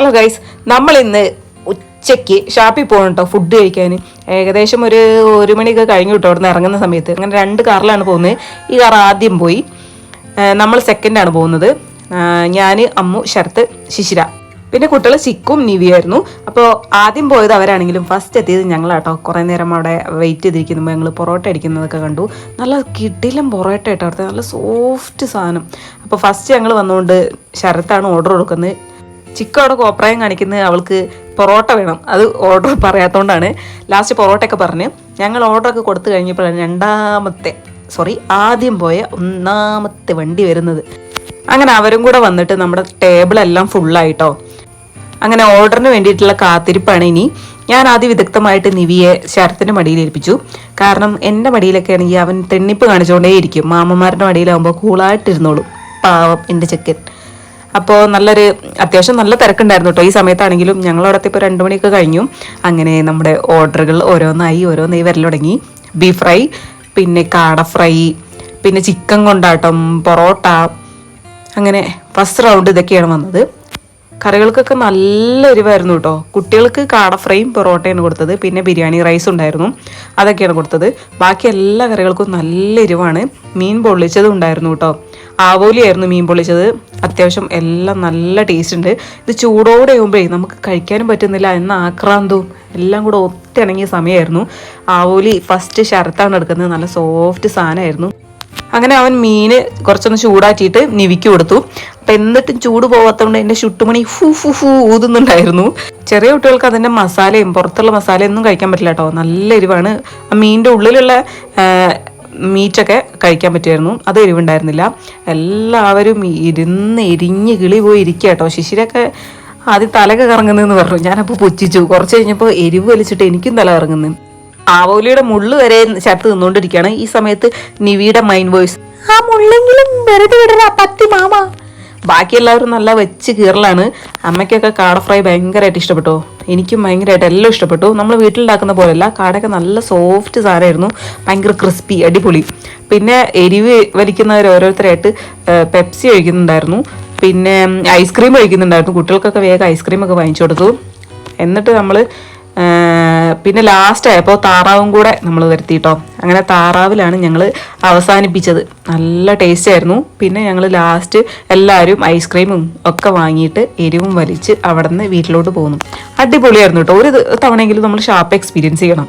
Hello guys, നമ്മൾ ഇന്ന് ഉച്ചയ്ക്ക് ഷാപ്പിൽ പോകണം കേട്ടോ ഫുഡ് കഴിക്കാൻ. ഏകദേശം ഒരു മണിയൊക്കെ കഴിഞ്ഞു കേട്ടോ അവിടെ നിന്ന് ഇറങ്ങുന്ന സമയത്ത്. അങ്ങനെ 2 കാറിലാണ് പോകുന്നത്. ഈ കാർ ആദ്യം പോയി, നമ്മൾ സെക്കൻഡാണ് പോകുന്നത്. ഞാൻ, അമ്മു, ശരത്ത്, ശിശിര, പിന്നെ കുട്ടികൾ ചിക്കും നിവിയായിരുന്നു. അപ്പോൾ ആദ്യം പോയത് അവരാണെങ്കിലും ഫസ്റ്റ് എത്തിയത് ഞങ്ങളാട്ടോ. കുറേ നേരം അവിടെ വെയിറ്റ് ചെയ്തിരിക്കുമ്പോൾ ഞങ്ങൾ പൊറോട്ട അടിക്കുന്നതൊക്കെ കണ്ടു. നല്ല കിടിലം പൊറോട്ട ആയിട്ടോ അവിടുത്തെ, നല്ല സോഫ്റ്റ് സാധനം. അപ്പോൾ ഫസ്റ്റ് ഞങ്ങൾ വന്നുകൊണ്ട് ശരത്താണ് ഓർഡർ കൊടുക്കുന്നത്. ചിക്കു അവിടെ കോപ്രായം കാണിക്കുന്നത് അവൾക്ക് പൊറോട്ട വേണം, അത് ഓർഡർ പറയാത്തതുകൊണ്ടാണ്. ലാസ്റ്റ് പൊറോട്ടയൊക്കെ പറഞ്ഞ് ഞങ്ങൾ ഓർഡറൊക്കെ കൊടുത്തു കഴിഞ്ഞപ്പോഴാണ് ആദ്യം പോയ 1ാമത്തെ വണ്ടി വരുന്നത്. അങ്ങനെ അവരും കൂടെ വന്നിട്ട് നമ്മുടെ ടേബിളെല്ലാം ഫുള്ളായിട്ടോ. അങ്ങനെ ഓർഡറിന് വേണ്ടിയിട്ടുള്ള കാത്തിരിപ്പാണ് ഇനി. ഞാൻ ആദ്യം വിദഗ്ധമായിട്ട് നിവിയെ ശരത്തിൻ്റെ മടിയിൽ ഏൽപ്പിച്ചു. കാരണം എൻ്റെ മടിയിലൊക്കെ ആണെങ്കിൽ അവൻ തെണ്ണിപ്പ് കാണിച്ചുകൊണ്ടേയിരിക്കും. മാമന്മാരുടെ മടിയിലാവുമ്പോൾ കൂളായിട്ടിരുന്നോളും, പാവം എൻ്റെ ചെക്കൻ. അപ്പോൾ അത്യാവശ്യം നല്ല തിരക്കുണ്ടായിരുന്നു കേട്ടോ. ഈ സമയത്താണെങ്കിലും ഞങ്ങളവിടത്തെ ഇപ്പോൾ 2 മണിയൊക്കെ കഴിഞ്ഞു. അങ്ങനെ നമ്മുടെ ഓർഡറുകൾ ഓരോന്നായി വരൽ തുടങ്ങി. ബീഫ് ഫ്രൈ, പിന്നെ കാട ഫ്രൈ, പിന്നെ ചിക്കൻ കൊണ്ടാട്ടം, പൊറോട്ട, അങ്ങനെ ഫസ്റ്റ് റൗണ്ട് ഇതൊക്കെയാണ് വന്നത്. കറികൾക്കൊക്കെ നല്ല എരിവായിരുന്നു കേട്ടോ. കുട്ടികൾക്ക് കാട ഫ്രൈയും പൊറോട്ടയാണ് കൊടുത്തത്. പിന്നെ ബിരിയാണി റൈസ് ഉണ്ടായിരുന്നു, അതൊക്കെയാണ് കൊടുത്തത്. ബാക്കി എല്ലാ കറികൾക്കും നല്ല എരിവാണ്. മീൻ പൊള്ളിച്ചതും ഉണ്ടായിരുന്നു കേട്ടോ. ആവോലിയായിരുന്നു മീൻ പൊള്ളിച്ചത്. അത്യാവശ്യം എല്ലാം നല്ല ടേസ്റ്റ് ഉണ്ട്. ഇത് ചൂടോടെ ആകുമ്പോഴേ നമുക്ക് കഴിക്കാനും പറ്റുന്നില്ല എന്ന ആക്രാന്തവും എല്ലാം കൂടെ ഒത്തിണങ്ങിയ സമയമായിരുന്നു. ആവോലി ഫസ്റ്റ് ശരത്താണ് എടുക്കുന്നത്. നല്ല സോഫ്റ്റ് സാധനമായിരുന്നു. അങ്ങനെ അവൻ മീന് കുറച്ചൊന്ന് ചൂടാക്കിയിട്ട് നിവിക്ക് കൊടുത്തു. അപ്പം എന്നിട്ടും ചൂട് പോകാത്തതുകൊണ്ട് എൻ്റെ ചുട്ടുമണി ഫൂ ഊതുന്നുണ്ടായിരുന്നു. ചെറിയ കുട്ടികൾക്ക് അതിൻ്റെ മസാലയും പുറത്തുള്ള മസാലയൊന്നും കഴിക്കാൻ പറ്റില്ല കേട്ടോ. നല്ല എരിവാണ്. ആ മീനിൻ്റെ ഉള്ളിലുള്ള മീറ്റൊക്കെ കഴിക്കാൻ പറ്റുമായിരുന്നു, അത് എരിവുണ്ടായിരുന്നില്ല. എല്ലാവരും എരിഞ്ഞ് കിളി പോയി ഇരിക്കുക കേട്ടോ. ശിശിരൊക്കെ ആദ്യം തലയൊക്കെ കറങ്ങുന്നതെന്ന് പറഞ്ഞു. ഞാനപ്പോൾ പുച്ഛിച്ചു. കുറച്ച് കഴിഞ്ഞപ്പോൾ എരിവ് വലിച്ചിട്ട് എനിക്കും തല കറങ്ങുന്നു. ആവോലിയുടെ മുള്ളു വരെ ചേർത്ത് നിന്നുകൊണ്ടിരിക്കുകയാണ്. ഈ സമയത്ത് നിവിയുടെ മൈൻഡ് വോയിസ്, ആ മുള്ളെങ്കിലും വെറുതെ വിടരാ പത്തി മാമ. ബാക്കി എല്ലാവരും നല്ല വെച്ച് കീറലാണ്. അമ്മയ്ക്കൊക്കെ കാട ഫ്രൈ ഭയങ്കരമായിട്ട് ഇഷ്ടപ്പെട്ടു. എനിക്കും ഭയങ്കരമായിട്ട് എല്ലാം ഇഷ്ടപ്പെട്ടു. നമ്മൾ വീട്ടിലുണ്ടാക്കുന്ന പോലെയല്ല, കാടയൊക്കെ നല്ല സോഫ്റ്റ് സാധനമായിരുന്നു, ഭയങ്കര ക്രിസ്പി, അടിപൊളി. പിന്നെ എരിവ് വലിക്കുന്നവർ ഓരോരുത്തരായിട്ട് പെപ്സി കഴിക്കുന്നുണ്ടായിരുന്നു, പിന്നെ ഐസ്ക്രീം കഴിക്കുന്നുണ്ടായിരുന്നു. കുട്ടികൾക്കൊക്കെ വേഗം ഐസ്ക്രീമൊക്കെ വാങ്ങിച്ചു കൊടുത്തു. എന്നിട്ട് നമ്മൾ പിന്നെ ലാസ്റ്റ് ആയപ്പോൾ താറാവും കൂടെ നമ്മൾ വരുത്തിയിട്ടോ. അങ്ങനെ താറാവിലാണ് ഞങ്ങൾ അവസാനിപ്പിച്ചത്. നല്ല ടേസ്റ്റ് ആയിരുന്നു. പിന്നെ ഞങ്ങൾ ലാസ്റ്റ് എല്ലാവരും ഐസ്ക്രീമും ഒക്കെ വാങ്ങിയിട്ട് എരിവും വലിച്ച് അവിടെ നിന്ന് വീട്ടിലോട്ട് പോകുന്നു. അടിപൊളിയായിരുന്നു കേട്ടോ. ഒരു തവണയെങ്കിലും നമ്മൾ ഷാപ്പ് എക്സ്പീരിയൻസ് ചെയ്യണം.